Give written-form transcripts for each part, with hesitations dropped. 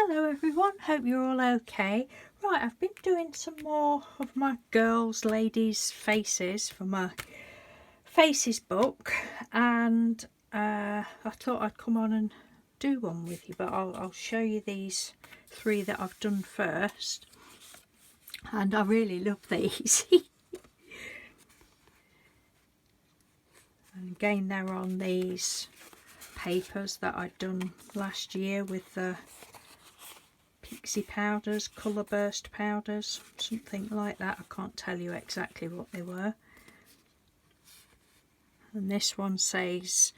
Hello everyone, hope you're all okay. Right, I've been doing some more of my ladies' faces for my faces book, and I thought I'd come on and do one with you, but I'll show you these three that I've done first, and I really love these. And again, they're on these papers that I'd done last year with the pixie powders, colour burst powders, something like that. I can't tell you exactly what they were. And this one says,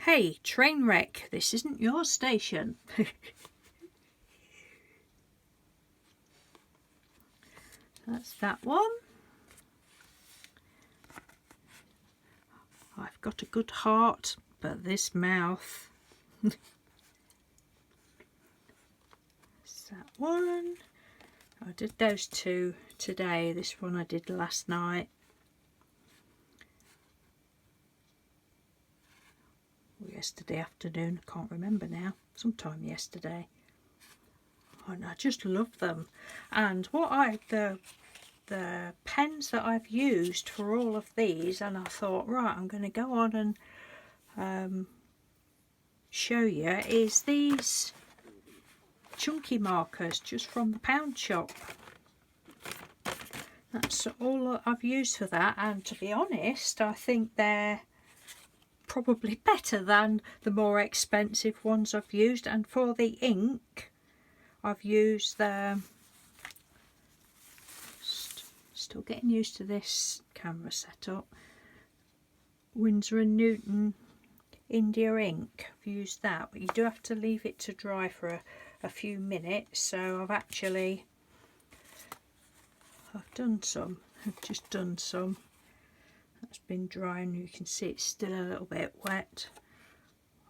"Hey, train wreck, this isn't your station." That's that one. I've got a good heart, but this mouth. That's that one. I did those two today. This one I did last night. Or yesterday afternoon, I can't remember now. Sometime yesterday. And I just love them. And what the pens that I've used for all of these, and I thought, right, I'm going to go on and show you, is these chunky markers just from the pound shop. That's all I've used for that, and to be honest, I think they're probably better than the more expensive ones I've used. And for the ink, I've used the still getting used to this camera setup, Winsor & Newton India ink. I've used that, but you do have to leave it to dry for a few minutes. So I've done some. I've just done some. That's been drying. You can see it's still a little bit wet.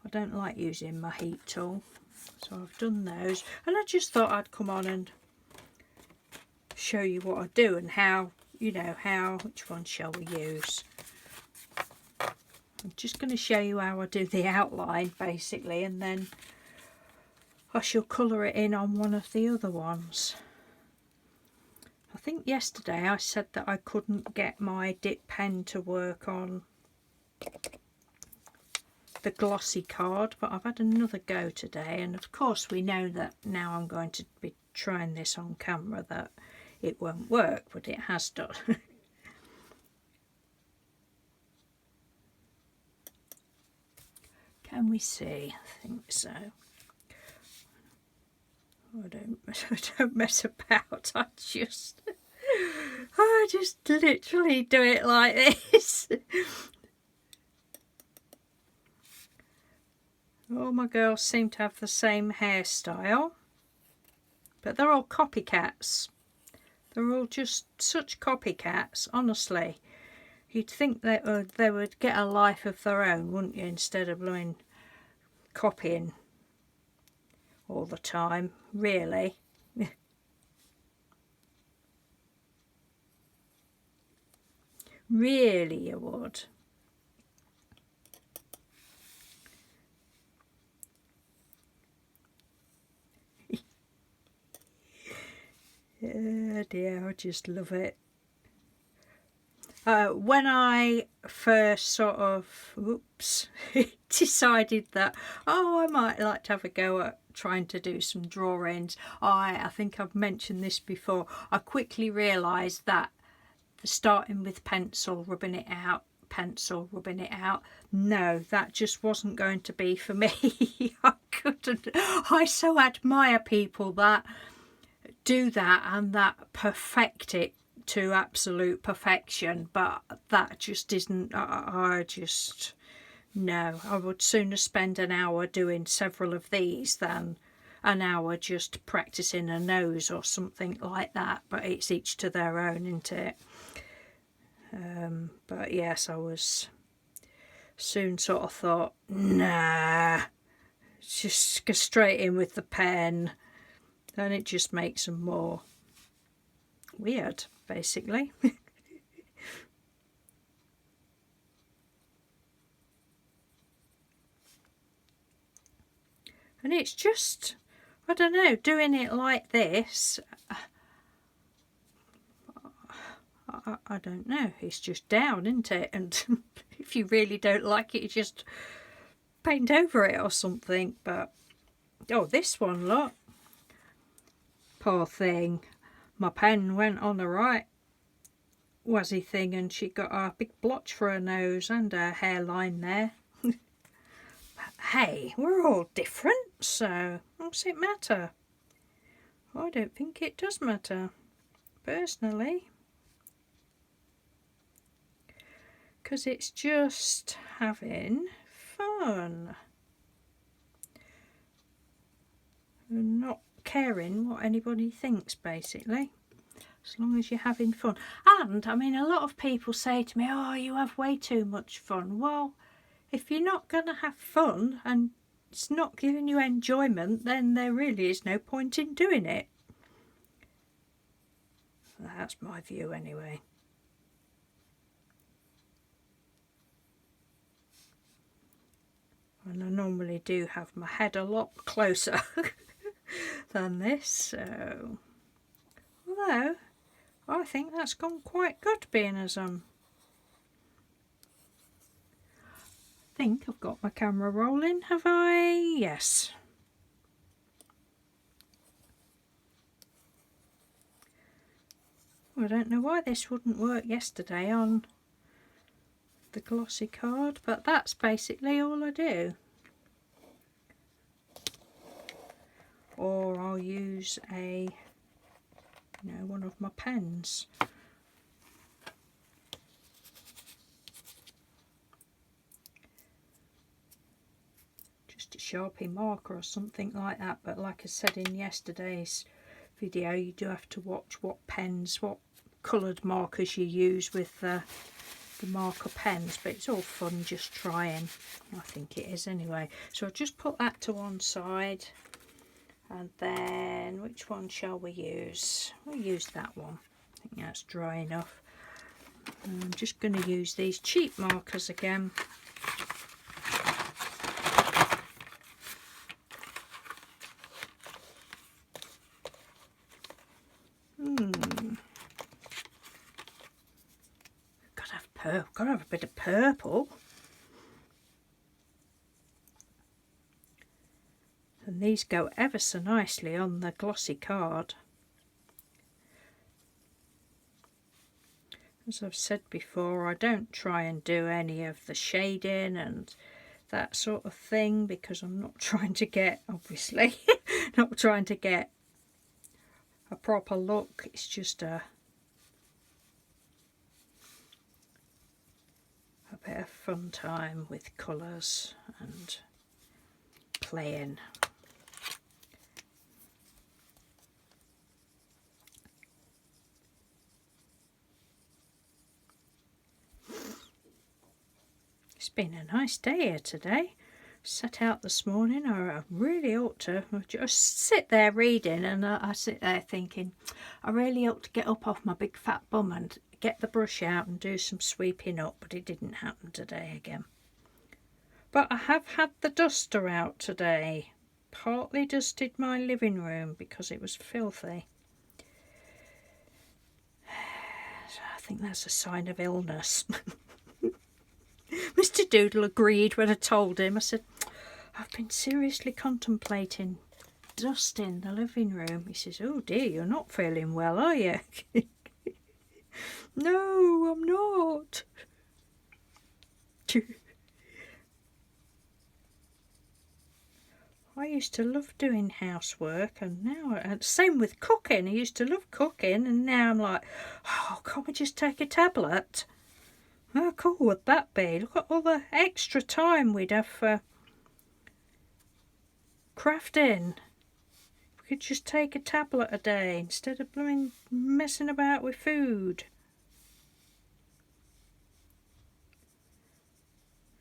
I don't like using my heat tool, so I've done those, and I just thought I'd come on and show you what I do and how, which one shall we use. I'm just going to show you how I do the outline basically, and then I shall colour it in on one of the other ones. I think yesterday I said that I couldn't get my dip pen to work on the glossy card, but I've had another go today, and of course we know that now I'm going to be trying this on camera that it won't work, but it has done. Can we see? I think so. I don't mess about. I just literally do it like this. All my girls seem to have the same hairstyle, but they're all copycats. They're all just such copycats, honestly. You'd think that they would get a life of their own, wouldn't you, instead of copying all the time, really. Really you would. Oh dear, I just love it. When I first sort of decided that, I might like to have a go at trying to do some drawings, I think I've mentioned this before, I quickly realised that starting with pencil, rubbing it out, pencil, rubbing it out, no, that just wasn't going to be for me. I couldn't. I so admire people that do that and that perfect it to absolute perfection, but that just isn't. No, I would sooner spend an hour doing several of these than an hour just practicing a nose or something like that, but it's each to their own, isn't it? But yes, I was soon sort of thought, nah, just go straight in with the pen, then it just makes them more weird, basically. And it's just, I don't know, doing it like this, I don't know, it's just down, isn't it? And if you really don't like it, you just paint over it or something. But oh, this one, look, poor thing, my pen went on the right wazzy thing and she got a big blotch for her nose and her hairline there. Hey, we're all different, so what's it matter? I don't think it does matter, personally, because it's just having fun and not caring what anybody thinks, basically, as long as you're having fun. And I mean, a lot of people say to me, oh, you have way too much fun. Well, if you're not going to have fun and it's not giving you enjoyment, then there really is no point in doing it. That's my view anyway. And I normally do have my head a lot closer than this, so although I think that's gone quite good, being as I think I've got my camera rolling, have I? Yes. Well, I don't know why this wouldn't work yesterday on the glossy card, but that's basically all I do. Or I'll use a, one of my pens. Just a Sharpie marker or something like that, but like I said in yesterday's video, you do have to watch what pens, what coloured markers you use with the marker pens, but it's all fun just trying. I think it is anyway. So I'll just put that to one side, and then which one shall we use? We'll use that one. I think that's dry enough. And I'm just going to use these cheap markers again. Gotta have a bit of purple. And these go ever so nicely on the glossy card. As I've said before, I don't try and do any of the shading and that sort of thing, because I'm not trying to get, obviously, not trying to get a proper look. It's just a bit of fun time with colours and playing. It's been a nice day here today. Set out this morning. I really ought to just sit there reading, and I sit there thinking I really ought to get up off my big fat bum and get the brush out and do some sweeping up, but it didn't happen today again. But I have had the duster out today. Partly dusted my living room because it was filthy. So I think that's a sign of illness. Mr. Doodle agreed when I told him. I said, I've been seriously contemplating dusting the living room. He says, oh dear, you're not feeling well, are you? No, I'm not. I used to love doing housework, and now, and same with cooking. I used to love cooking, and now I'm like, oh, can't we just take a tablet? How cool would that be? Look at all the extra time we'd have for crafting. We could just take a tablet a day instead of blooming messing about with food.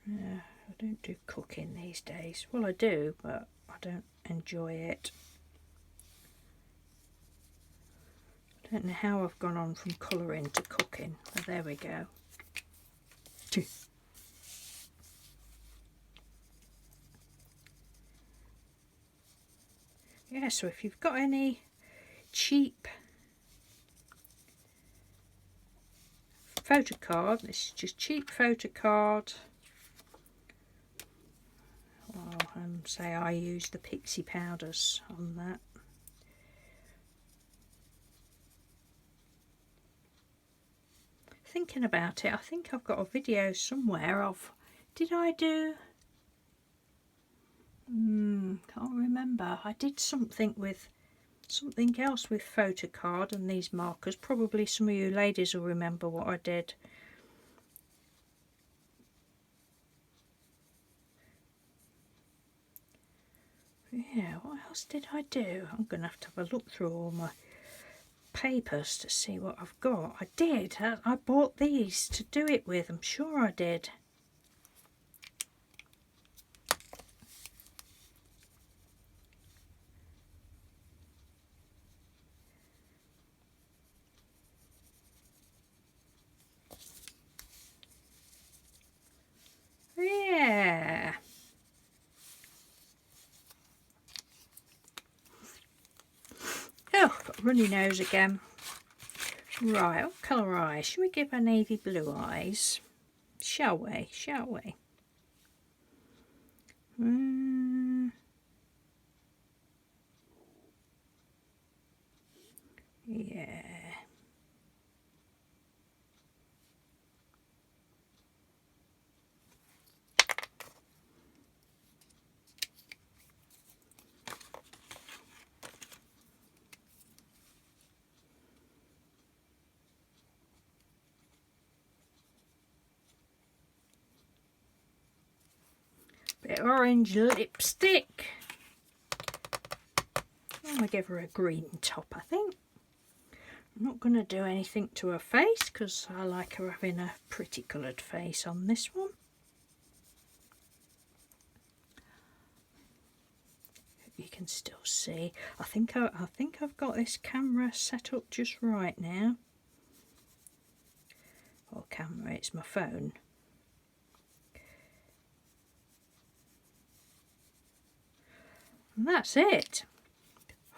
Yeah, I don't do cooking these days. Well, I do, but I don't enjoy it. I don't know how I've gone on from colouring to cooking, but there we go. yeah, so if you've got any cheap photo card, this is just cheap photo card. Well, say I use the pixie powders on that. Thinking about it, I think I've got a video somewhere of, did I do, can't remember. I did something else with photo card and these markers. Probably some of you ladies will remember what I did. Yeah, what else did I do? I'm going to have a look through all my papers to see what I've got. I did. I bought these to do it with. I'm sure I did. Yeah. Oh, got a runny nose again. Right, what colour eyes? Should we give her navy blue eyes? Shall we? Shall we? Yeah. Bit of orange lipstick. I'm going to give her a green top, I think. I'm not going to do anything to her face because I like her having a pretty coloured face on this one. You can still see. I think I've got this camera set up just right now. Or camera, it's my phone. And that's it.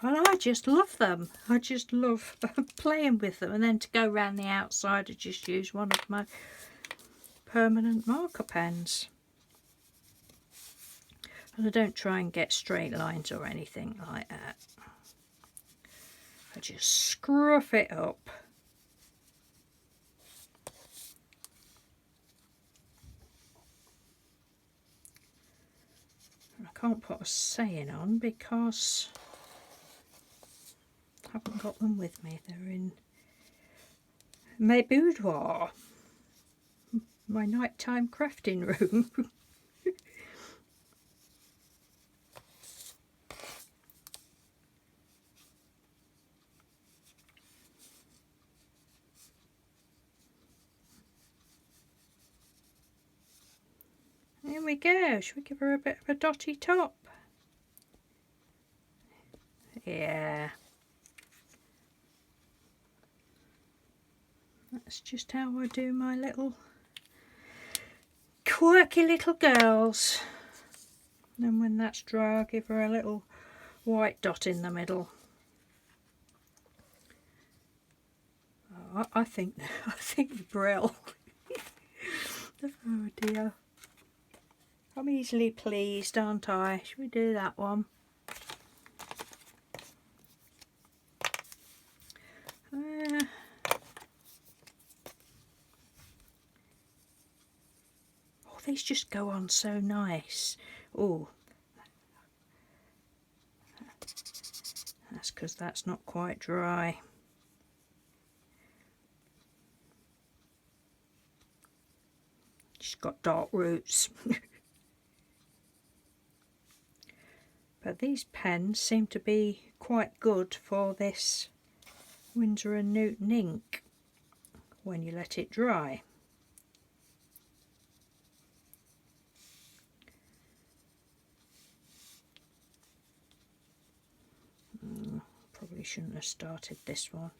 Well, I just love them. I just love playing with them. And then to go around the outside, I just use one of my permanent marker pens. And I don't try and get straight lines or anything like that. I just scruff it up. I can't put a saying on because I haven't got them with me. They're in my boudoir, my nighttime crafting room. There we go. Should we give her a bit of a dotty top? Yeah. That's just how I do my little quirky little girls. And when that's dry, I'll give her a little white dot in the middle. Oh, I think the brill. Oh dear. I'm easily pleased, aren't I? Should we do that one? Oh, these just go on so nice. Oh, that's because that's not quite dry. She's got dark roots. But these pens seem to be quite good for this Winsor & Newton ink when you let it dry. Probably shouldn't have started this one.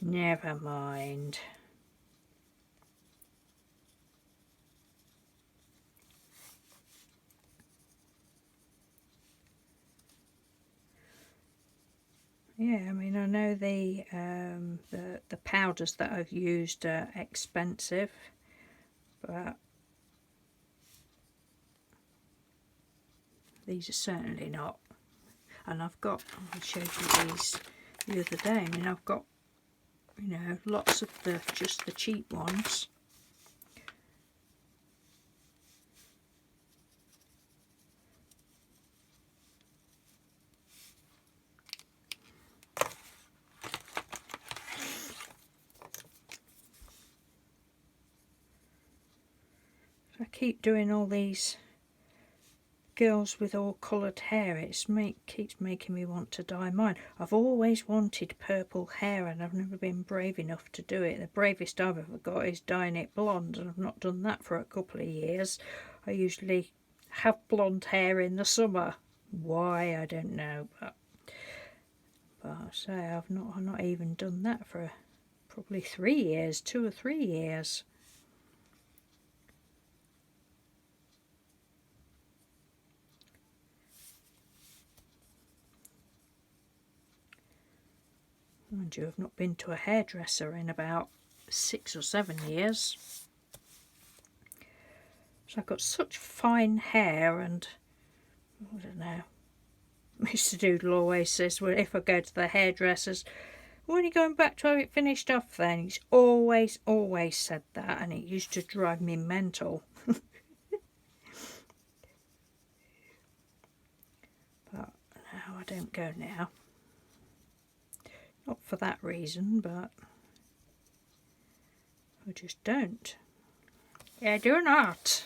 Never mind. Yeah, I mean, I know the powders that I've used are expensive, but these are certainly not. And I've got, I showed you these the other day. I mean, I've got, you know, lots of just the cheap ones. I keep doing all these girls with all coloured hair. Keeps making me want to dye mine. I've always wanted purple hair and I've never been brave enough to do it. The bravest I've ever got is dyeing it blonde, and I've not done that for a couple of years. I usually have blonde hair in the summer. Why, I don't know, but I say I've not even done that for probably 3 years, 2 or 3 years. Mind you, I've not been to a hairdresser in about 6 or 7 years. So I've got such fine hair, and I don't know. Mr. Doodle always says, well, if I go to the hairdressers, when are you going back to have it finished off then? He's always said that, and it used to drive me mental. But no, I don't go now. Not for that reason, but I just don't. I do not.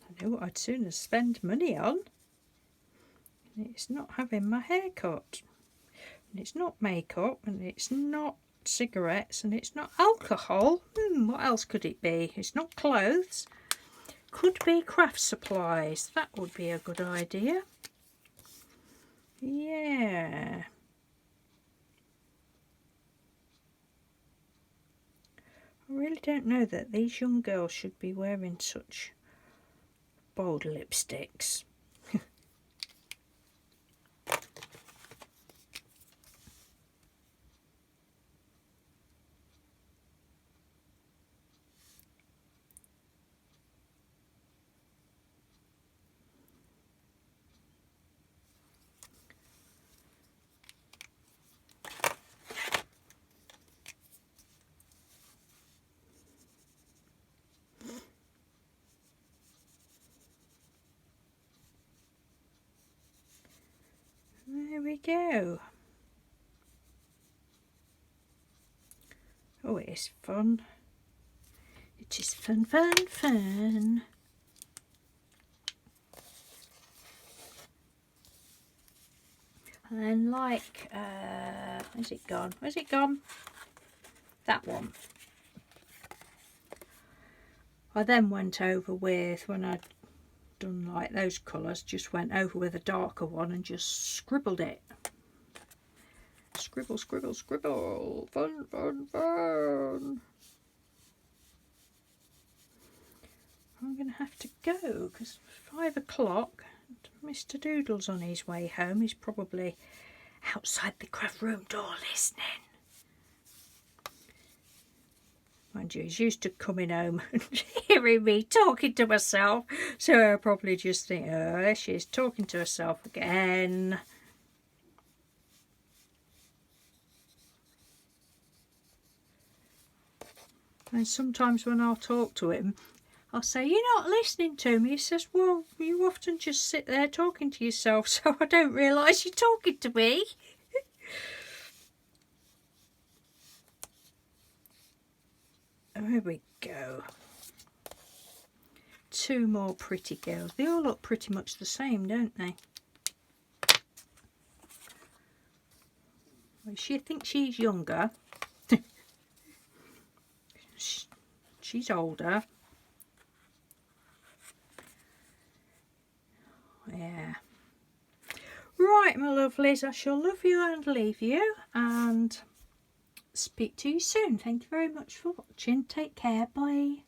I know what I'd sooner spend money on. And it's not having my hair cut. And it's not makeup, and it's not cigarettes, and it's not alcohol. What else could it be? It's not clothes. Could be craft supplies. That would be a good idea. Yeah. I really don't know that these young girls should be wearing such bold lipsticks. There we go. Oh, it is fun. It is fun, fun, fun. And then like, where's it gone? Where's it gone? That one. I then went over with, when I'd done like those colours, just went over with a darker one and just scribbled it. Scribble, scribble, scribble. Fun, fun, fun. I'm going to have to go because it's 5 o'clock. Mr. Doodle's on his way home. He's probably outside the craft room door listening. Mind you, he's used to coming home and hearing me talking to myself, so I'll probably just think, oh, there she is talking to herself again. And sometimes when I'll talk to him, I'll say, you're not listening to me. He says, well, you often just sit there talking to yourself, so I don't realise you're talking to me. There we go. 2 more pretty girls. They all look pretty much the same, don't they? Well, she thinks she's younger. She's older. Yeah. Right, my lovelies, I shall love you and leave you and speak to you soon. Thank you very much for watching. Take care. Bye.